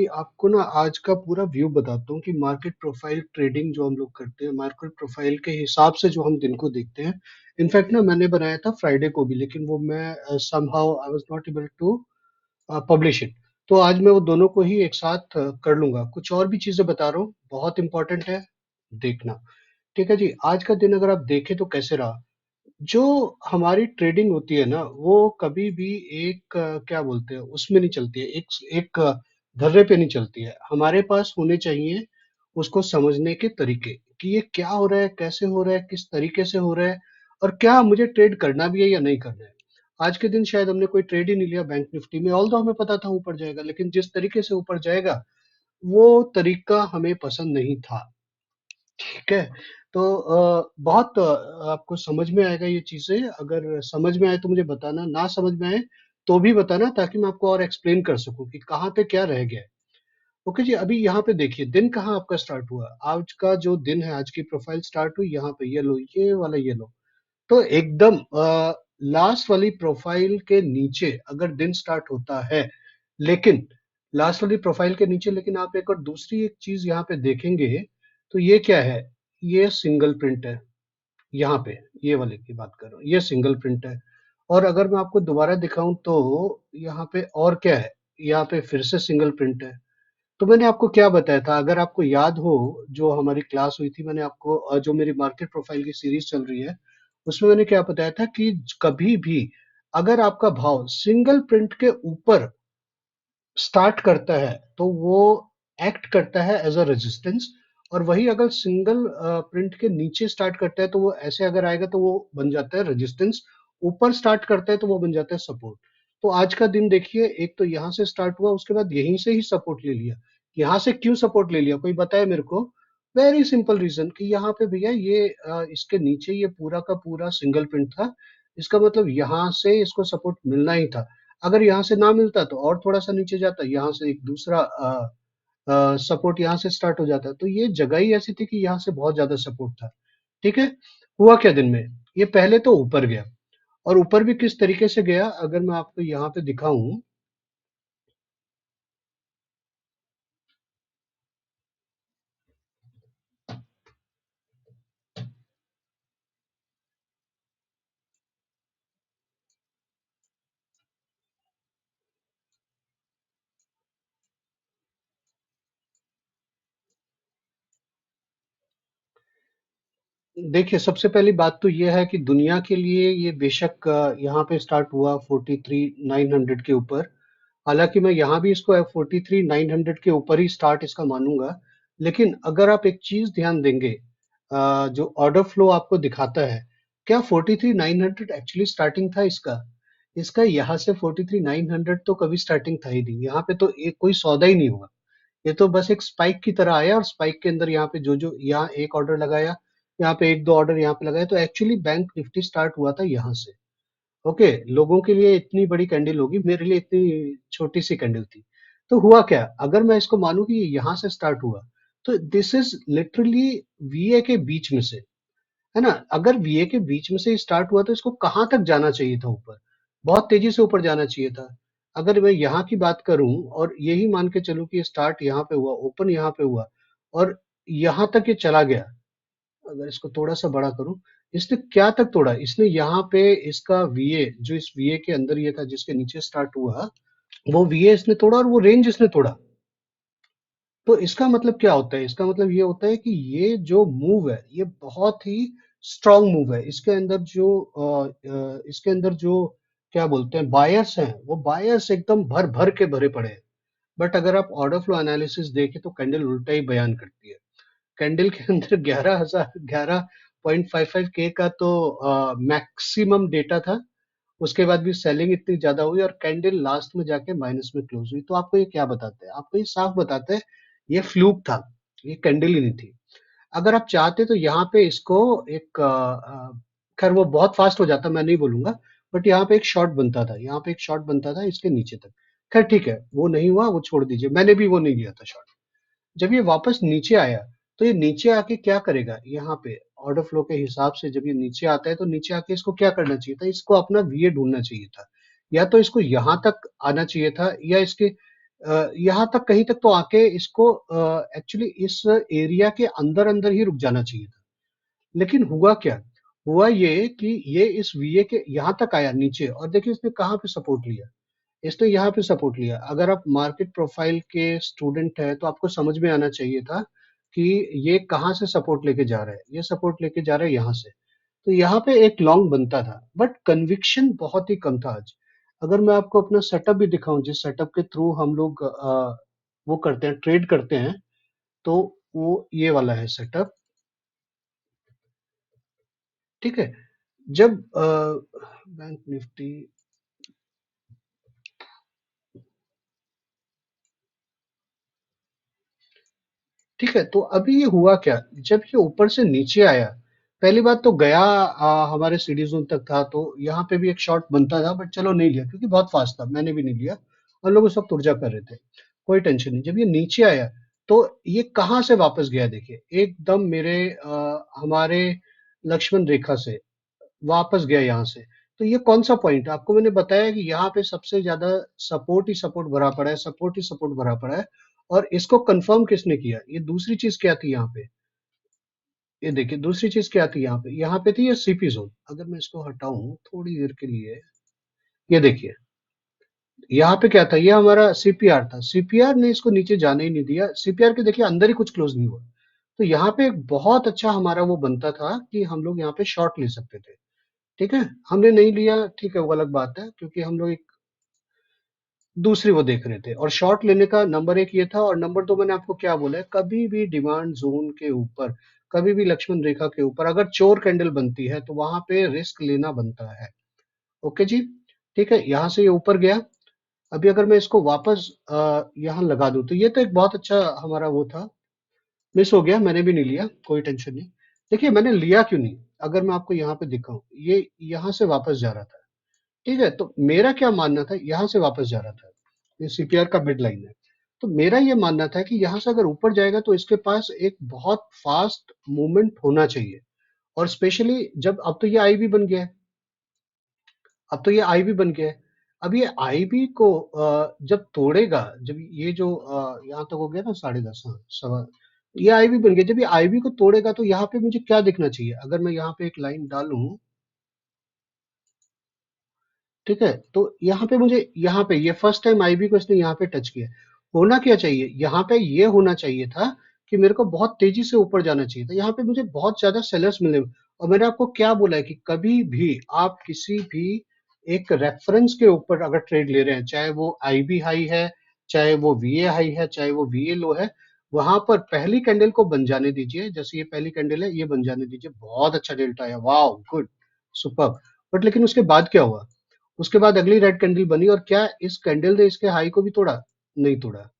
कि आपको ना आज का पूरा व्यू बताता हूँ कि मार्केट प्रोफाइल ट्रेडिंग जो हम लोग करते हैं, मार्केट प्रोफाइल के हिसाब से जो हम दिन को देखते हैं। इनफैक्ट ना मैंने बनाया था फ्राइडे को भी, लेकिन वो मैं somehow I was not able to publish it. तो आज मैं वो दोनों को ही एक साथ कर लूंगा। कुछ और भी चीजें बता रहा हूँ, बहुत इंपॉर्टेंट है, देखना। ठीक है जी। आज का दिन अगर आप देखें तो कैसे रहा। जो हमारी ट्रेडिंग होती है ना, वो कभी भी एक क्या बोलते हैं उसमें नहीं चलती है, एक एक धर्रे पे नहीं चलती है। हमारे पास होने चाहिए उसको समझने के तरीके, कि ये क्या हो रहा है, कैसे हो रहा है, किस तरीके से हो रहा है, और क्या मुझे ट्रेड करना भी है या नहीं करना है। आज के दिन शायद हमने कोई ट्रेड ही नहीं लिया बैंक निफ्टी में, ऑल्दो हमें पता था ऊपर जाएगा, लेकिन जिस तरीके से ऊपर जाएगा वो तरीका हमें पसंद नहीं था। ठीक है। तो बहुत आपको समझ में आएगा ये चीजें। अगर समझ में आए तो मुझे बताना, ना समझ में आए तो भी बताना, ताकि मैं आपको और एक्सप्लेन कर सकूं कि कहाँ पे क्या रह गया है। ओके जी। अभी यहाँ पे देखिए दिन कहाँ आपका स्टार्ट हुआ। आज का जो दिन है, आज की प्रोफाइल स्टार्ट हुई यहाँ पे, ये लो, ये वाला ये लो। तो एकदम लास्ट वाली प्रोफाइल के नीचे अगर दिन स्टार्ट होता है, लेकिन लास्ट वाली प्रोफाइल के नीचे, लेकिन आप एक और दूसरी एक चीज यहाँ पे देखेंगे, तो ये क्या है, ये सिंगल प्रिंट है। यहाँ पे ये वाले की बात कर रहा हूँ, ये सिंगल प्रिंट है। और अगर मैं आपको दोबारा दिखाऊं तो यहाँ पे और क्या है, यहाँ पे फिर से सिंगल प्रिंट है। तो मैंने आपको क्या बताया था, अगर आपको याद हो, जो हमारी क्लास हुई थी, मैंने आपको जो मेरी मार्केट प्रोफाइल की सीरीज चल रही है, उसमें मैंने क्या बताया था कि कभी भी अगर आपका भाव सिंगल प्रिंट के ऊपर स्टार्ट करता है तो वो एक्ट करता है एज अ रेजिस्टेंस। और वही अगर सिंगल प्रिंट के नीचे स्टार्ट करता है तो वो ऐसे अगर आएगा तो वो बन जाता है रेजिस्टेंस। ऊपर स्टार्ट करता है तो वो बन जाता है सपोर्ट। तो आज का दिन देखिए, एक तो यहाँ से स्टार्ट हुआ, उसके बाद यहीं से ही सपोर्ट ले लिया। यहाँ से क्यों सपोर्ट ले लिया, कोई बताए मेरे को। वेरी सिंपल रीजन, कि यहाँ पे भैया ये इसके नीचे ये पूरा का पूरा सिंगल प्रिंट था। इसका मतलब यहाँ से इसको सपोर्ट मिलना ही था। अगर यहाँ से ना मिलता तो और थोड़ा सा नीचे जाता, यहाँ से एक दूसरा सपोर्ट यहाँ से स्टार्ट हो जाता। तो ये जगह ही ऐसी थी कि यहाँ से बहुत ज्यादा सपोर्ट था। ठीक है। हुआ क्या दिन में, ये पहले तो ऊपर गया, और ऊपर भी किस तरीके से गया, अगर मैं आपको यहाँ पे दिखाऊं। देखिए, सबसे पहली बात तो ये है कि दुनिया के लिए ये बेशक यहाँ पे स्टार्ट हुआ 43,900 के ऊपर। हालांकि मैं यहाँ भी इसको 43,900 के ऊपर ही स्टार्ट इसका मानूंगा। लेकिन अगर आप एक चीज ध्यान देंगे, जो ऑर्डर फ्लो आपको दिखाता है, क्या 43,900 एक्चुअली स्टार्टिंग था इसका। इसका यहाँ से 43,900 तो कभी स्टार्टिंग था ही नहीं। यहाँ पे तो एक कोई सौदा ही नहीं हुआ। ये तो बस एक स्पाइक की तरह आया, और स्पाइक के अंदर यहाँ पे जो जो यहाँ एक ऑर्डर लगाया, यहाँ पे एक दो ऑर्डर यहाँ पे लगाया, तो एक्चुअली बैंक निफ्टी स्टार्ट हुआ था यहाँ से। ओके। लोगों के लिए इतनी बड़ी कैंडल होगी, मेरे लिए इतनी छोटी सी कैंडल थी। तो हुआ क्या, अगर मैं इसको मानूं कि ये यहाँ से स्टार्ट हुआ, तो दिस इज लिटरली वीए के बीच में से, है ना। अगर वीए के बीच में से स्टार्ट हुआ तो इसको कहाँ तक जाना चाहिए था, ऊपर, बहुत तेजी से ऊपर जाना चाहिए था। अगर मैं यहाँ की बात करूं और यही मान के चलूं कि स्टार्ट यहाँ पे हुआ, ओपन यहाँ पे हुआ, और यहाँ तक ये चला गया। अगर इसको थोड़ा सा बड़ा करूं, इसने क्या तक तोड़ा, इसने यहाँ पे इसका वीए, जो इस वीए के अंदर ये था जिसके नीचे स्टार्ट हुआ, वो वीए इसने तोड़ा, और वो रेंज इसने तोड़ा। तो इसका मतलब क्या होता है, इसका मतलब ये होता है कि ये जो मूव है ये बहुत ही स्ट्रांग मूव है। इसके अंदर जो इसके अंदर जो क्या बोलते हैं बायर्स हैं, वो बायर्स एकदम भर भर के भरे पड़े हैं। बट अगर आप ऑर्डर फ्लो एनालिसिस देखें तो कैंडल उल्टा ही बयान करती है। कैंडल के अंदर 11,000 11.55 के का तो मैक्सिमम डेटा था। उसके बाद भी सेलिंग इतनी ज्यादा हुई, और कैंडल लास्ट में जाके माइनस में क्लोज हुई। तो आपको ये क्या बताते हैं, आपको ये साफ बताते हैं ये फ्लूक था, ये कैंडल ही नहीं थी। अगर आप चाहते तो यहाँ पे इसको एक खैर वो बहुत फास्ट हो जाता, मैं नहीं बोलूंगा, बट यहाँ पे एक शॉर्ट बनता था, यहाँ पे एक शॉर्ट बनता था इसके नीचे तक। खैर ठीक है, वो नहीं हुआ, वो छोड़ दीजिए, मैंने भी वो नहीं लिया था शॉर्ट। जब ये वापस नीचे आया, तो ये नीचे आके क्या करेगा, यहाँ पे ऑर्डर फ्लो के हिसाब से जब ये नीचे आता है तो नीचे आके इसको क्या करना चाहिए था, इसको अपना वीए ढूंढना चाहिए था। या तो इसको यहाँ तक आना चाहिए था, या इसके यहाँ तक कहीं तक तो आके इसको एक्चुअली इस एरिया के अंदर-अंदर ही रुक जाना चाहिए था। लेकिन हुआ क्या? हुआ ये कि ये इस वीए के यहाँ तक आया नीचे और देखिए इसने कहाँ पे सपोर्ट लिया? इसने यहाँ पे सपोर्ट लिया। अगर आप मार्केट प्रोफाइल के स्टूडेंट हैं तो आपको समझ में आना चाहिए था कि ये कहाँ से सपोर्ट लेके जा रहा है। ये सपोर्ट लेके जा रहा है यहाँ से। तो यहाँ पे एक लॉन्ग बनता था बट कन्विक्शन बहुत ही कम था आज। अगर मैं आपको अपना सेटअप भी दिखाऊं जिस सेटअप के थ्रू हम लोग वो करते हैं ट्रेड करते हैं तो वो ये वाला है सेटअप। ठीक है। जब बैंक निफ्टी ठीक है, तो अभी ये हुआ क्या? जब ये ऊपर से नीचे आया, पहली बात तो गया हमारे सीडी ज़ोन तक था, तो यहाँ पे भी एक शॉट बनता था, बट चलो नहीं लिया क्योंकि बहुत फास्ट था, मैंने भी नहीं लिया और लोग उस वक़्त ऊर्जा कर रहे थे। कोई टेंशन नहीं। जब ये नीचे आया, तो ये कहाँ से वापस गया देखिए, एकदम मेरे हमारे लक्ष्मण रेखा से वापस गया यहाँ से। तो ये कौन-सा पॉइंट है? आपको मैंने बताया कि यहाँ पे सबसे ज़्यादा सपोर्ट ही सपोर्ट भरा पड़ा है, सपोर्ट ही सपोर्ट भरा पड़ा है और इसको कंफर्म किसने किया? ये दूसरी चीज़ क्या थी यहाँ पे? ये देखिए दूसरी चीज़ क्या थी यहाँ पे? यहाँ पे थी ये सीपी ज़ोन। अगर मैं इसको हटाऊँ थोड़ी देर के लिए, ये देखिए, यहाँ पे क्या था? ये हमारा सीपीआर था। सीपीआर ने इसको नीचे जाने ही नहीं दिया। सीपीआर के देखिए अंदर ही कुछ क्लोज़ नहीं हुआ। तो यहाँ पे एक बहुत अच्छा हमारा वो बनता था कि हम लोग यहाँ पे शॉर्ट ले सकते थे। ठीक है? हमने नहीं लिया, ठीक है, वो अलग बात है क्योंकि हम लोग एक दूसरी वो देख रहे थे और शॉर्ट लेने का नंबर एक ये था और नंबर दो मैंने आपको क्या बोला है, कभी भी डिमांड जोन के ऊपर, कभी भी लक्ष्मण रेखा के ऊपर अगर चोर कैंडल बनती है तो वहां पे रिस्क लेना बनता है। ओके जी। ठीक है, यहाँ से ये ऊपर गया। अभी अगर मैं इसको वापस यहाँ लगा दूं तो ये तो एक बहुत अच्छा हमारा वो था। मिस हो गया, मैंने भी नहीं लिया, कोई टेंशन नहीं। देखिए मैंने लिया क्यों नहीं, अगर मैं आपको यहाँ पे दिखाऊं, ये यहाँ से वापस जा रहा था। ठीक है, तो मेरा क्या मानना था, यहाँ से वापस जा रहा था, ये सीपीआर का मिड लाइन है। तो मेरा ये मानना था कि यहाँ से अगर ऊपर जाएगा तो इसके पास एक बहुत फास्ट मूवमेंट होना चाहिए और स्पेशली जब अब तो ये आई भी बन गया है। अब तो ये आई भी बन गया है। अब ये आई भी को जब तोड़ेगा, जब ये जो यहाँ तक हो गया ना 10:30, हाँ सवा, ये आई भी बन गया। जब ये आई भी को तोड़ेगा तो यहाँ पे मुझे क्या दिखना चाहिए? अगर मैं यहाँ पे एक लाइन डालूं, ठीक है, तो यहाँ पे मुझे, यहाँ पे ये फर्स्ट टाइम आईबी को इसने यहाँ पे टच किया। होना क्या चाहिए यहाँ पे? ये होना चाहिए था कि मेरे को बहुत तेजी से ऊपर जाना चाहिए था। यहाँ पे मुझे बहुत ज्यादा सेलर्स मिले और मैंने आपको क्या बोला है कि कभी भी आप किसी भी एक रेफरेंस के ऊपर अगर ट्रेड ले रहे हैं, चाहे वो आईबी हाई है, चाहे वो वीए हाई है, चाहे वो वीए लो है, वहां पर पहली कैंडल को बन जाने दीजिए। जैसे ये पहली कैंडल है, ये बन जाने दीजिए। बहुत अच्छा डेल्टा है, वाह, गुड, सुपर। बट लेकिन उसके बाद क्या हुआ? उसके बाद अगली रेड कैंडल बनी और क्या इस कैंडल ने इसके हाई को भी तोड़ा? नहीं तोड़ा।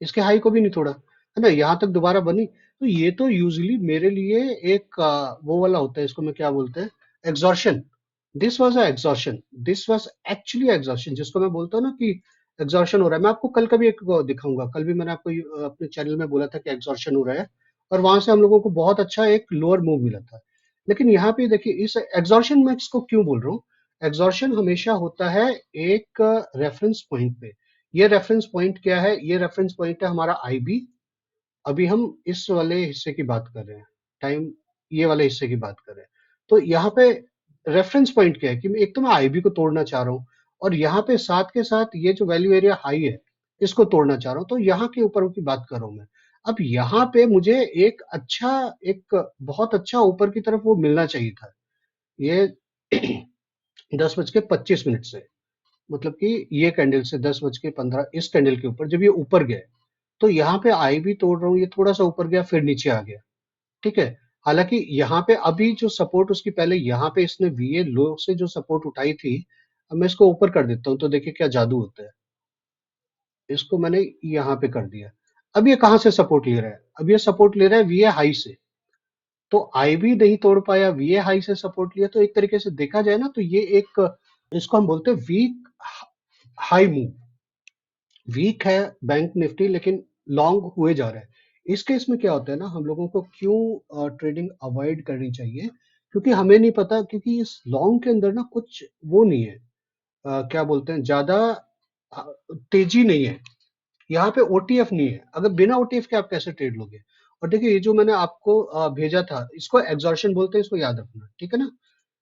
इसके हाई को भी नहीं तोड़ा, है ना? यहाँ तक दोबारा बनी। तो ये तो यूजुअली मेरे लिए एक वो वाला होता है, इसको मैं क्या बोलते हैं, exhaustion. This was a exhaustion, this was actually exhaustion, जिसको मैं बोलता हूँ ना कि एग्जॉर्शन हो रहा है। मैं आपको कल का भी एक वो दिखाऊंगा। कल भी मैंने आपको अपने चैनल में बोला था कि एग्जॉर्शन हो रहा है और वहां से हम लोगों को बहुत अच्छा एक लोअर मूव मिला था। लेकिन यहाँ पे देखिए इस एग्जॉर्शन में इसको क्यों बोल रहा हूँ, एग्जॉर्शन हमेशा होता है एक रेफरेंस पॉइंट पे। ये रेफरेंस पॉइंट क्या है? ये रेफरेंस पॉइंट है हमारा आईबी। अभी हम इस वाले हिस्से की बात कर रहे हैं, टाइम ये वाले हिस्से की बात कर रहे हैं। तो यहाँ पे रेफरेंस पॉइंट क्या है कि एक तो मैं आईबी को तोड़ना चाह रहा हूँ और यहाँ पे साथ के साथ ये जो वैल्यू एरिया हाई है इसको तोड़ना चाह रहा हूँ, तो यहाँ के ऊपर की बात कर रहा हूँ मैं। अब यहाँ पे मुझे एक अच्छा, एक बहुत अच्छा ऊपर की तरफ वो मिलना चाहिए था। ये 10:25 से, मतलब कि ये कैंडल से 10:15 इस कैंडल के ऊपर जब ये ऊपर गया, तो यहाँ पे आई भी तोड़ रहा हूँ, ये थोड़ा सा ऊपर गया फिर नीचे आ गया। ठीक है। हालांकि यहाँ पे अभी जो सपोर्ट उसकी पहले यहाँ पे इसने वीए लो से जो सपोर्ट उठाई थी, अब मैं इसको ऊपर कर देता हूँ तो देखिए क्या जादू होता है। इसको मैंने यहाँ पे कर दिया। अब ये कहाँ से सपोर्ट ले रहा है? अब ये सपोर्ट ले रहा है वीए हाई से। तो आई भी नहीं तोड़ पाया, वीए हाई से सपोर्ट लिया, तो एक तरीके से देखा जाए ना तो ये एक, इसको हम बोलते हैं वीक हाई मूव। वीक है बैंक निफ्टी लेकिन लॉन्ग हुए जा रहा है। इस केस में क्या होता है ना, हम लोगों को क्यों ट्रेडिंग अवॉइड करनी चाहिए? क्योंकि हमें नहीं पता, क्योंकि इस लॉन्ग के अंदर ना कुछ वो नहीं है, क्या बोलते हैं, ज्यादा तेजी नहीं है, यहाँ पे ओटीएफ नहीं है। अगर बिना ओटीएफ के आप कैसे ट्रेड लोगे? और देखिए ये जो मैंने आपको भेजा था, इसको एग्जॉर्शन बोलते हैं, इसको याद रखना, ठीक है ना?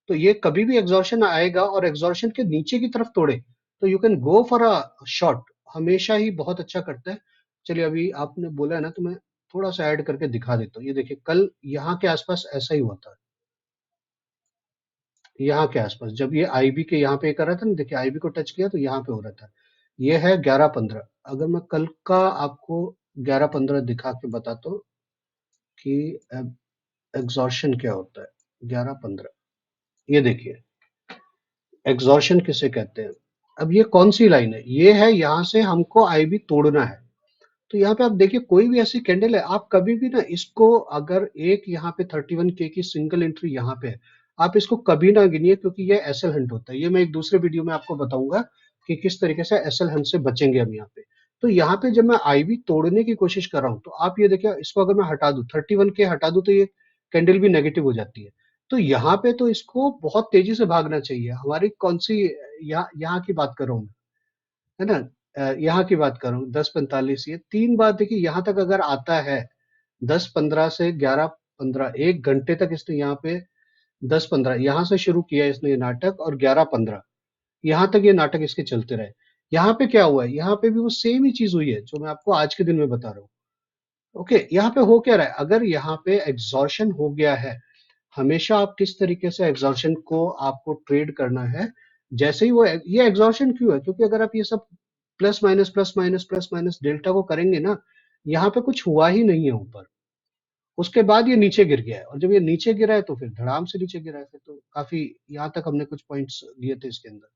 तो ये कभी भी एग्जॉर्शन आएगा और एग्जॉर्शन के नीचे की तरफ तोड़े, तो you can go for a shot, हमेशा ही बहुत अच्छा करता है। चलिए अभी आपने बोला है ना, तो मैं थोड़ा सा ऐड करके दिखा देता हूँ। ये देखिए कल यहाँ के आसपास ऐसा ही हुआ था, यहाँ के आसपास जब ये आईबी के यहाँ पे कर रहा था ना, देखिए आईबी को टच किया तो यहाँ पे हो रहा था। ये है 11-15। अगर मैं कल का आपको 11-15 दिखा के बताता हूँ कि एग्जॉर्शन क्या होता है 11-15, ये देखिए एग्जॉर्शन किसे कहते हैं। अब ये कौन सी लाइन है? ये है यहाँ से हमको आईबी तोड़ना है। तो यहाँ पे आप देखिए कोई भी ऐसी कैंडल है, आप कभी भी ना इसको, अगर एक यहाँ पे 31K की सिंगल एंट्री यहाँ पे है, आप इसको कभी ना गिनिए, क्योंकि ये एसएल हंट होता है। ये मैं एक दूसरे वीडियो में आपको बताऊंगा कि किस तरीके से एसएल हंट से बचेंगे हम यहाँ पे। तो यहाँ पे जब मैं आईबी तोड़ने की कोशिश कर रहा हूँ, तो आप ये देखिए इसको अगर मैं हटा दूं, 31K हटा दूं, तो ये कैंडल भी नेगेटिव हो जाती है। तो यहाँ पे तो इसको बहुत तेजी से भागना चाहिए। हमारी कौन सी, यहाँ की बात कर रहा हूँ, है ना? यहाँ की बात कर रहा हूँ 10:45, ये 3 बार देखिए यहाँ तक अगर आता है, 10:15 से 11:15, 1 घंटे तक इसने यहाँ पे 10:15 यहाँ से शुरू किया इसने ये नाटक, और 11:15 यहाँ तक ये नाटक इसके चलते रहे। यहाँ पे क्या हुआ है? यहाँ पे भी वो सेम ही चीज हुई है जो मैं आपको आज के दिन में बता रहा हूँ। ओके, यहाँ पे हो क्या रहा है? अगर यहाँ पे एग्जॉर्शन हो गया है, हमेशा आप किस तरीके से एग्जॉर्शन को आपको ट्रेड करना है। जैसे ही वो ये एग्जॉर्शन क्यों है? क्योंकि अगर आप ये सब प्लस माइनस डेल्टा को करेंगे ना, यहाँ पे कुछ हुआ ही नहीं है ऊपर। उसके बाद ये नीचे गिर गया है, और जब ये नीचे गिरा है तो फिर धड़ाम से नीचे गिरा है। फिर तो काफी यहाँ तक हमने कुछ पॉइंट्स लिए थे इसके अंदर।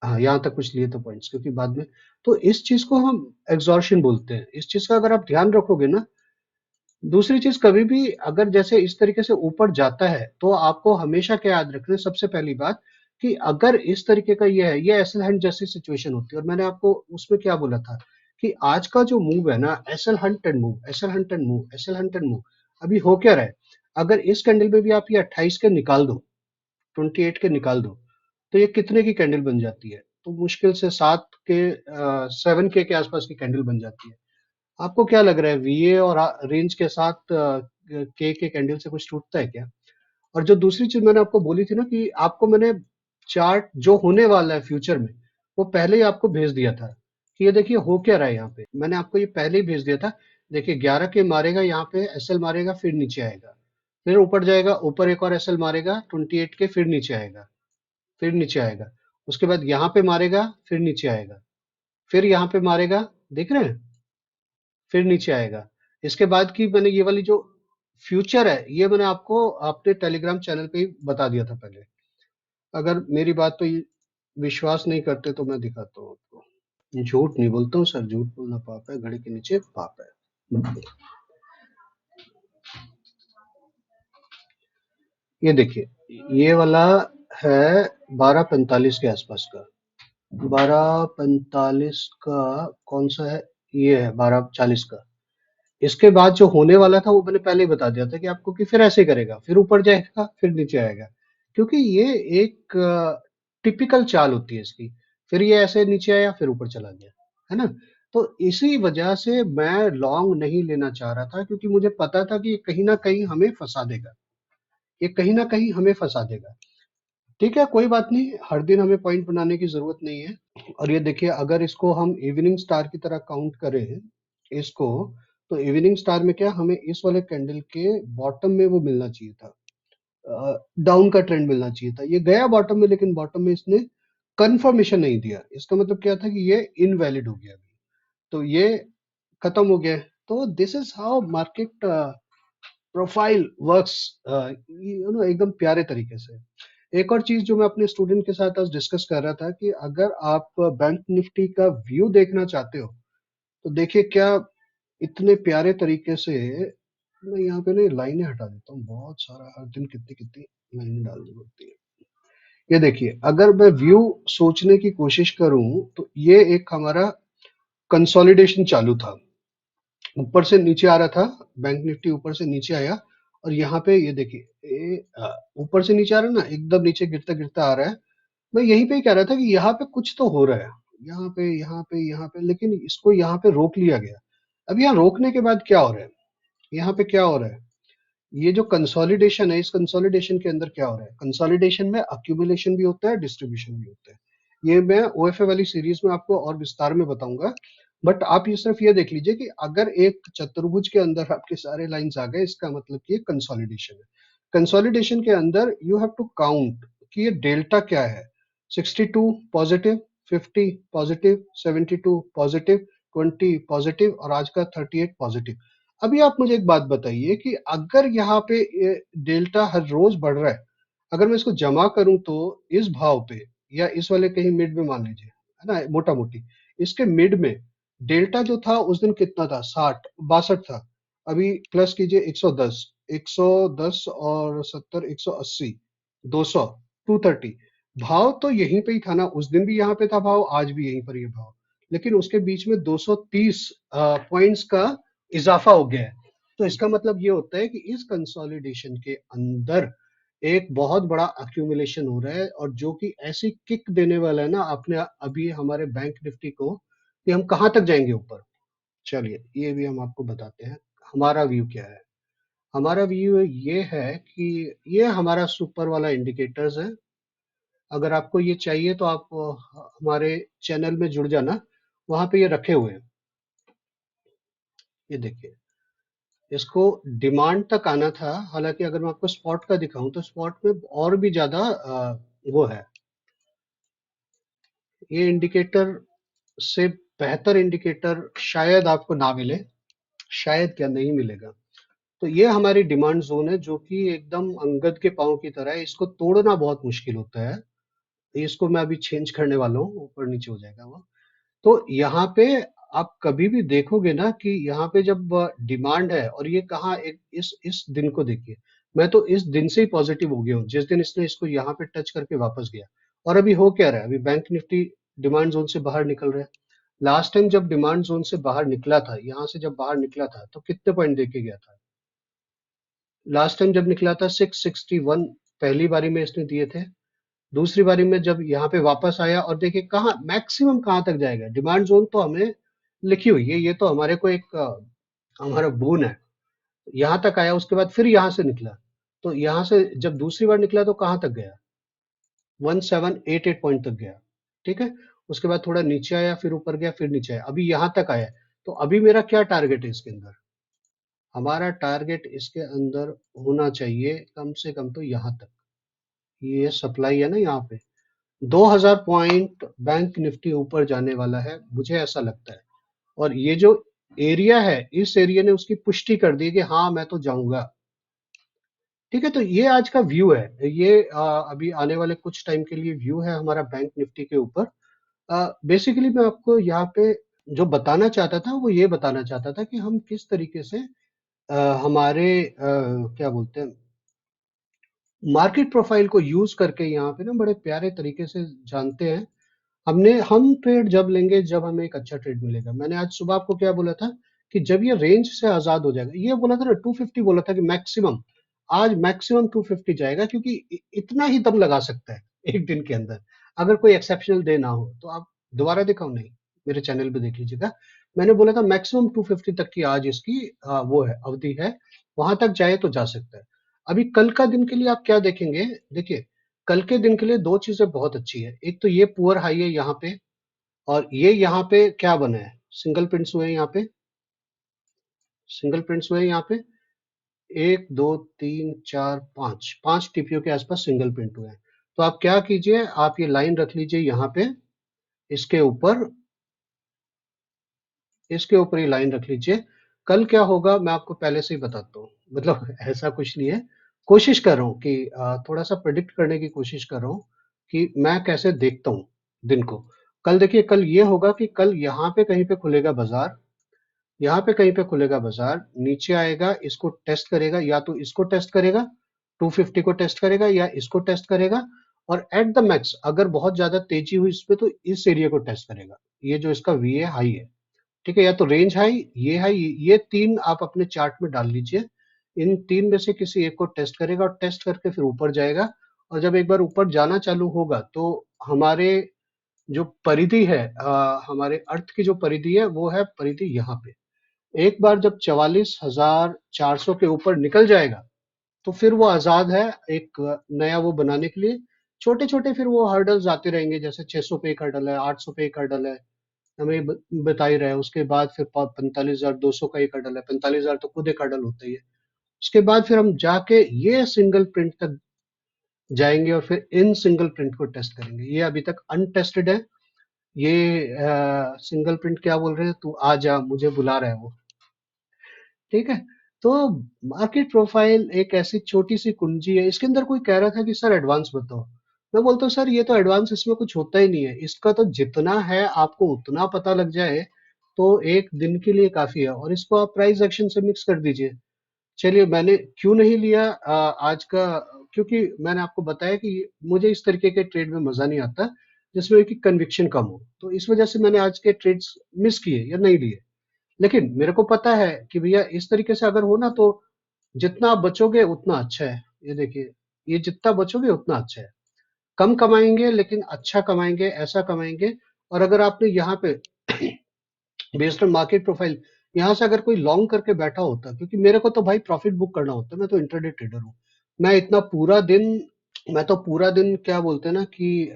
हाँ, यहाँ तक कुछ लिए थे पॉइंट्स, क्योंकि बाद में, तो इस चीज को हम एग्जॉर्शन बोलते हैं। इस चीज का अगर आप ध्यान रखोगे ना, दूसरी चीज कभी भी अगर जैसे इस तरीके से ऊपर जाता है, तो आपको हमेशा क्या याद रखना है? सबसे पहली बात कि अगर इस तरीके का ये है, ये एसल हंट जैसी सिचुएशन होती है। और मैंने आपको उसमें क्या बोला था कि आज का जो मूव है ना, acyl Hunt and move, acyl Hunt and move, acyl Hunt and move, अभी हो क्या रहा है? अगर इस कैंडल में भी आप ये 28 के निकाल दो, 28 के निकाल दो, तो ये कितने की कैंडल बन जाती है? तो मुश्किल से 7 के 7K के आसपास की कैंडल बन जाती है। आपको क्या लग रहा है, वीए और रेंज के साथ के कैंडल से कुछ टूटता है क्या? और जो दूसरी चीज मैंने आपको बोली थी ना, कि आपको मैंने चार्ट जो होने वाला है फ्यूचर में, वो पहले ही आपको भेज दिया था कि ये देखिए हो क्या रहा है। यहाँ पे मैंने आपको ये पहले ही भेज दिया था। देखिए 11 के मारेगा, यहाँ पे एसएल मारेगा, फिर नीचे आएगा, फिर ऊपर जाएगा, ऊपर एक और एसएल मारेगा 28 के, फिर नीचे आएगा, फिर नीचे आएगा। उसके बाद यहाँ पे मारेगा, फिर नीचे आएगा, फिर यहाँ पे मारेगा, देख रहे हैं, फिर नीचे आएगा। इसके बाद की मैंने ये वाली जो फ्यूचर है, ये मैंने आपको अपने टेलीग्राम चैनल पे ही बता दिया था पहले। अगर मेरी बात पे विश्वास नहीं करते तो मैं दिखाता हूँ आपको। झूठ नहीं बोलता हूँ सर, झूठ बोलना पाप है, घड़ी के नीचे पाप है। ये देखिए ये वाला है 12:45 के आसपास का, 12:45 का कौन सा है? ये है 12:40 का। इसके बाद जो होने वाला था वो मैंने पहले ही बता दिया था कि आपको, कि फिर ऐसे करेगा, फिर ऊपर जाएगा, फिर नीचे आएगा। क्योंकि ये एक टिपिकल चाल होती है इसकी। फिर ये ऐसे नीचे आया, फिर ऊपर चला गया, है ना? तो इसी वजह से मैं लॉन्ग नहीं लेना चाह रहा था, क्योंकि मुझे पता था कि ये कहीं ना कहीं हमें फंसा देगा, ये कहीं ना कहीं हमें फंसा देगा। ठीक है, कोई बात नहीं, हर दिन हमें पॉइंट बनाने की जरूरत नहीं है। और ये देखिए अगर इसको हम इवनिंग स्टार की तरह काउंट करें इसको, तो इवनिंग स्टार में क्या, हमें इस वाले कैंडल के बॉटम में वो मिलना चाहिए था, डाउन का ट्रेंड मिलना चाहिए था। ये गया बॉटम में, लेकिन बॉटम में इसने कंफर्मेशन नहीं दिया। इसका मतलब क्या था कि ये इनवैलिड हो गया अभी, तो ये खत्म हो गया। तो this is how market profile works, एकदम प्यारे तरीके से। एक और चीज जो मैं अपने स्टूडेंट के साथ आज डिस्कस कर रहा था, कि अगर आप बैंक निफ्टी का व्यू देखना चाहते हो, तो देखिए क्या इतने प्यारे तरीके से, मैं यहाँ पे ना लाइनें हटा देता हूँ, बहुत सारा हर दिन कितनी कितनी लाइनें डालनी पड़ती है। ये देखिए अगर मैं व्यू सोचने की कोशिश करूं, तो ये एक हमारा कंसोलिडेशन चालू था, ऊपर से नीचे आ रहा था, बैंक निफ्टी ऊपर से नीचे आया, और यहाँ पे ये देखिए ऊपर से नीचे आ रहा है ना, एकदम नीचे गिरता गिरता आ रहा है। मैं यहीं पे ही कह रहा था कि यहाँ पे कुछ तो हो रहा है, यहाँ पे, लेकिन इसको यहाँ पे रोक लिया गया। अब यहाँ रोकने के बाद क्या हो रहा है, यहाँ पे क्या हो रहा है, ये जो कंसोलिडेशन है, इस कंसोलिडेशन के अंदर क्या हो रहा है, कंसोलिडेशन में अक्यूमुलेशन भी होता है, डिस्ट्रीब्यूशन भी होता है। ये मैं ओएफए वाली सीरीज में आपको और विस्तार में बताऊंगा। बट आप ये सिर्फ ये देख लीजिए कि अगर एक चतुर्भुज के अंदर आपके सारे लाइंस आ गए, इसका मतलब कि ये कंसोलिडेशन है। कंसोलिडेशन के अंदर यू हैव टू काउंट कि ये डेल्टा क्या है। 62 पॉजिटिव, 50 पॉजिटिव, 72 पॉजिटिव, 20 पॉजिटिव और आज का 38 पॉजिटिव। अभी आप मुझे एक बात बताइए कि अगर यहाँ पे डेल्टा हर रोज बढ़ रहा है, अगर मैं इसको जमा करूं तो इस भाव पे या इस वाले कहीं मिड में मान लीजिए, है ना, मोटा मोटी इसके मिड में डेल्टा जो था उस दिन कितना था, 60 62 था। अभी प्लस कीजिए 110, 110 और 70, 180, 200, 230। भाव तो यहीं पे ही था ना, उस दिन भी यहाँ पे था भाव, आज भी यहीं पर ये भाव, लेकिन उसके बीच में 230 पॉइंट्स का इजाफा हो गया है। तो इसका मतलब ये होता है कि इस कंसोलिडेशन के अंदर एक बहुत बड़ा अक्यूमुलेशन हो रहा है, और जो कि ऐसी किक देने वाला है ना अपने अभी हमारे बैंक निफ्टी को, कि हम कहाँ तक जाएंगे ऊपर। चलिए ये भी हम आपको बताते हैं, हमारा व्यू क्या है। हमारा व्यू ये है कि ये हमारा सुपर वाला इंडिकेटर्स है। अगर आपको ये चाहिए तो आप हमारे चैनल में जुड़ जाना, वहां पे ये रखे हुए हैं। ये देखिए, इसको डिमांड तक आना था, हालांकि अगर मैं आपको स्पॉट का दिखाऊं तो स्पॉट में और भी ज्यादा वो है। ये इंडिकेटर से बेहतर इंडिकेटर शायद आपको ना मिले, शायद क्या नहीं मिलेगा। तो ये हमारी डिमांड जोन है, जो कि एकदम अंगद के पाँव की तरह है, इसको तोड़ना बहुत मुश्किल होता है। इसको मैं अभी चेंज करने वाला हूँ, ऊपर नीचे हो जाएगा वो। तो यहाँ पे आप कभी भी देखोगे ना कि यहाँ पे जब डिमांड है, और ये कहाँ एक इस दिन को देखिए, मैं तो इस दिन से ही पॉजिटिव हो गया हूँ, जिस दिन इसने इसको यहाँ पे टच करके वापस गया। और अभी हो क्या रहा है, अभी बैंक निफ्टी डिमांड जोन से बाहर निकल रहा है। लास्ट टाइम जब डिमांड जोन से बाहर निकला था, यहाँ से जब बाहर निकला था तो कितने पॉइंट देके गया था, लास्ट टाइम जब निकला था 661 पहली बारी में इसने दिए थे। दूसरी बारी में जब यहाँ पे वापस आया, और देखिए कहाँ मैक्सिमम कहाँ तक जाएगा, डिमांड जोन तो हमें लिखी हुई है, ये तो हमारे को एक हमारा बोन है। यहाँ तक आया, उसके बाद फिर यहाँ से निकला, तो यहाँ से जब दूसरी बार निकला तो कहाँ तक गया, 1788 पॉइंट तक गया। ठीक है, उसके बाद थोड़ा नीचे आया, फिर ऊपर गया, फिर नीचे आया, अभी यहाँ तक आया। तो अभी मेरा क्या टारगेट है इसके अंदर, हमारा टारगेट इसके अंदर होना चाहिए कम से कम तो यहाँ तक। ये सप्लाई है ना यहाँ पे, 2000 पॉइंट बैंक निफ्टी ऊपर जाने वाला है, मुझे ऐसा लगता है। और ये जो एरिया है, इस एरिया ने उसकी पुष्टि कर दी कि हाँ मैं तो जाऊंगा। ठीक है, तो ये आज का व्यू है, ये अभी आने वाले कुछ टाइम के लिए व्यू है हमारा बैंक निफ्टी के ऊपर। बेसिकली मैं आपको यहाँ पे जो बताना चाहता था वो ये बताना चाहता था कि हम किस तरीके से हमारे क्या बोलते हैं, मार्केट प्रोफाइल को यूज करके यहाँ पे ना बड़े प्यारे तरीके से जानते हैं। हम ट्रेड जब लेंगे जब हमें एक अच्छा ट्रेड मिलेगा। मैंने आज सुबह आपको क्या बोला था कि जब ये रेंज से आजाद हो जाएगा, ये बोला था ना 250, बोला था कि मैक्सिमम, आज मैक्सिमम 250 जाएगा, क्योंकि इतना ही दम लगा सकता है एक दिन के अंदर, अगर कोई एक्सेप्शनल डे ना हो तो। आप दोबारा दिखाओ, नहीं मेरे चैनल पे देख लीजिएगा, मैंने बोला था मैक्सिमम 250 तक की आज इसकी वो है, अवधि है, वहां तक जाए तो जा सकता है। अभी कल का दिन के लिए आप क्या देखेंगे, देखिए कल के दिन के लिए दो चीजें बहुत अच्छी है। एक तो ये पुअर हाई है यहाँ पे, और ये यहाँ पे क्या बना है, सिंगल प्रिंट्स हुए हैं यहाँ पे, सिंगल प्रिंट्स हुए हैं यहाँ पे, एक दो तीन चार पांच, पांच टीपीओ के आसपास सिंगल प्रिंट हुए हैं। तो आप क्या कीजिए, आप ये लाइन रख लीजिए यहाँ पे, इसके ऊपर, इसके ऊपर ये लाइन रख लीजिए। कल क्या होगा मैं आपको पहले से ही बताता हूँ, मतलब ऐसा कुछ नहीं है, कोशिश कर रहा हूँ कि थोड़ा सा प्रिडिक्ट करने की कोशिश कर रहा हूँ कि मैं कैसे देखता हूँ दिन को। कल देखिए, कल ये होगा कि कल यहाँ पे कहीं पे खुलेगा बाजार, यहाँ पे कहीं पे खुलेगा बाजार, नीचे आएगा, इसको टेस्ट करेगा, या तो इसको टेस्ट करेगा, 250 को टेस्ट करेगा, या इसको टेस्ट करेगा, और एट द मैक्स अगर बहुत ज्यादा तेजी हुई इस पे तो इस एरिया को टेस्ट करेगा, ये जो इसका वी है हाई है। ठीक है, या तो रेंज हाई, ये हाई, ये तीन आप अपने चार्ट में डाल लीजिए, इन तीन में से किसी एक को टेस्ट करेगा, और टेस्ट करके फिर ऊपर जाएगा। और जब एक बार ऊपर जाना चालू होगा तो हमारे जो परिधि है हमारे अर्थ की जो परिधि है वो है परिधि यहाँ पे। एक बार जब 44,400 के ऊपर निकल जाएगा तो फिर वो आजाद है एक नया वो बनाने के लिए। छोटे छोटे फिर वो हर्डल्स आते रहेंगे, जैसे 600 पे एक हर्डल है, 800 पे एक हर्डल है, हमें बता ही रहा है। उसके बाद फिर 45,200 का एक हर्डल है, 45,000 तो खुद एक हर्डल होता ही है। उसके बाद फिर हम जाके ये सिंगल प्रिंट तक जाएंगे और फिर इन सिंगल प्रिंट को टेस्ट करेंगे। ये अभी तक अनटेस्टेड है। ये सिंगल प्रिंट क्या बोल रहे हैं, तू आ जा मुझे बुला रहा है वो। ठीक है। तो मार्केट प्रोफाइल एक ऐसी छोटी सी कुंजी है। इसके अंदर कोई कह रहा था कि सर एडवांस बताओ। मैं बोलता हूँ सर ये तो एडवांस, इसमें कुछ होता ही नहीं है। इसका तो जितना है आपको उतना पता लग जाए तो एक दिन के लिए काफी है, और इसको आप प्राइस एक्शन से मिक्स कर दीजिए। चलिए, मैंने क्यों नहीं लिया आज का, क्योंकि मैंने आपको बताया कि मुझे इस तरीके के ट्रेड में मजा नहीं आता जिसमें कि कन्विक्शन कम हो। तो इस वजह से मैंने आज के ट्रेड्स मिस किए या नहीं लिए। लेकिन मेरे को पता है कि भैया इस तरीके से अगर हो ना तो जितना आप बचोगे उतना अच्छा है। ये देखिए, ये जितना बचोगे उतना अच्छा है। कम कमाएंगे लेकिन अच्छा कमाएंगे, ऐसा कमाएंगे। और अगर आपने यहाँ पे बेस्ड ऑन मार्केट प्रोफाइल यहाँ से अगर कोई लॉन्ग करके बैठा होता, क्योंकि मेरे को तो भाई प्रॉफिट बुक करना होता है, मैं तो इंटरडे ट्रेडर हूँ। मैं इतना पूरा दिन मैं तो पूरा दिन क्या बोलते हैं ना कि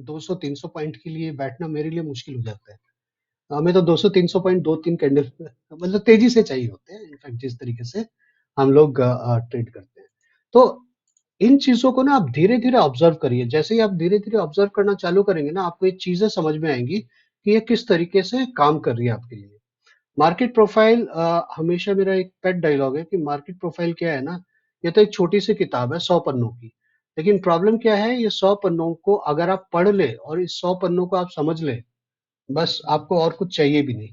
200-300 पॉइंट के लिए बैठना मेरे लिए मुश्किल हो जाता है। हमें तो 200-300 पॉइंट 2-3 कैंडल मतलब तेजी से चाहिए होते हैं, इनफैक्ट जिस तरीके से हम लोग ट्रेड करते हैं। तो इन चीजों को ना आप धीरे धीरे ऑब्जर्व करिए। जैसे ही आप धीरे धीरे ऑब्जर्व करना चालू करेंगे ना, आपको ये चीजें समझ में आएंगी कि ये किस तरीके से काम कर रही है आपके लिए। मार्केट प्रोफाइल हमेशा मेरा एक पेट डायलॉग है कि मार्केट प्रोफाइल क्या है ना, ये तो एक छोटी सी किताब है 100 पन्नों की। लेकिन प्रॉब्लम क्या है, ये 100 पन्नों को अगर आप पढ़ ले और इस 100 पन्नों को आप समझ ले, बस आपको और कुछ चाहिए भी नहीं।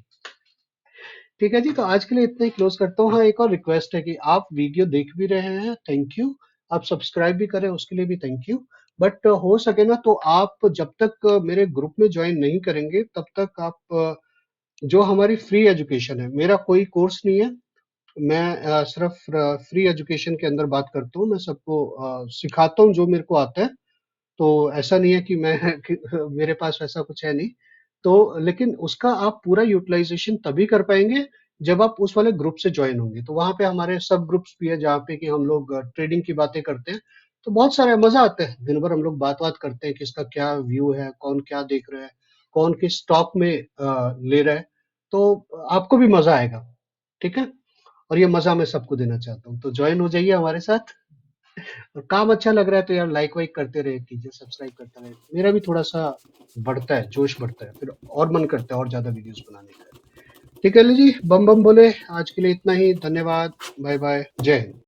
ठीक है जी, तो आज के लिए इतना ही क्लोज करता हूँ। हाँ, एक और रिक्वेस्ट है कि आप वीडियो देख भी रहे हैं, थैंक यू। आप सब्सक्राइब भी करें, उसके लिए भी थैंक यू। बट हो सके ना तो आप जब तक मेरे ग्रुप में ज्वाइन नहीं करेंगे तब तक आप जो हमारी फ्री एजुकेशन है, मेरा कोई कोर्स नहीं है। मैं सिर्फ फ्री एजुकेशन के अंदर बात करता हूँ। मैं सबको सिखाता हूँ जो मेरे को आता है। तो ऐसा नहीं है कि मैं कि मेरे पास वैसा कुछ है नहीं। तो लेकिन उसका आप पूरा यूटिलाइजेशन तभी कर पाएंगे जब आप उस वाले ग्रुप से ज्वाइन होंगे। तो वहां पे हमारे सब ग्रुप्स भी है जहाँ पे कि हम लोग ट्रेडिंग की बातें करते हैं। तो बहुत सारा मजा आता है, दिन भर हम लोग बात बात करते हैं किसका क्या व्यू है, कौन क्या देख रहा है, कौन किस स्टॉक में ले रहा है। तो आपको भी मजा आएगा। ठीक है। और ये मजा मैं सबको देना चाहता हूँ, तो ज्वाइन हो जाइए हमारे साथ। और काम अच्छा लग रहा है तो यार लाइक वाइक करते रहे कीजिए, सब्सक्राइब करते रहे। मेरा भी थोड़ा सा बढ़ता है, जोश बढ़ता है, फिर और मन करता है और ज्यादा वीडियोस बनाने का। ठीक है जी, बम बम बोले। आज के लिए इतना ही, धन्यवाद, बाय बाय, जय हिंद।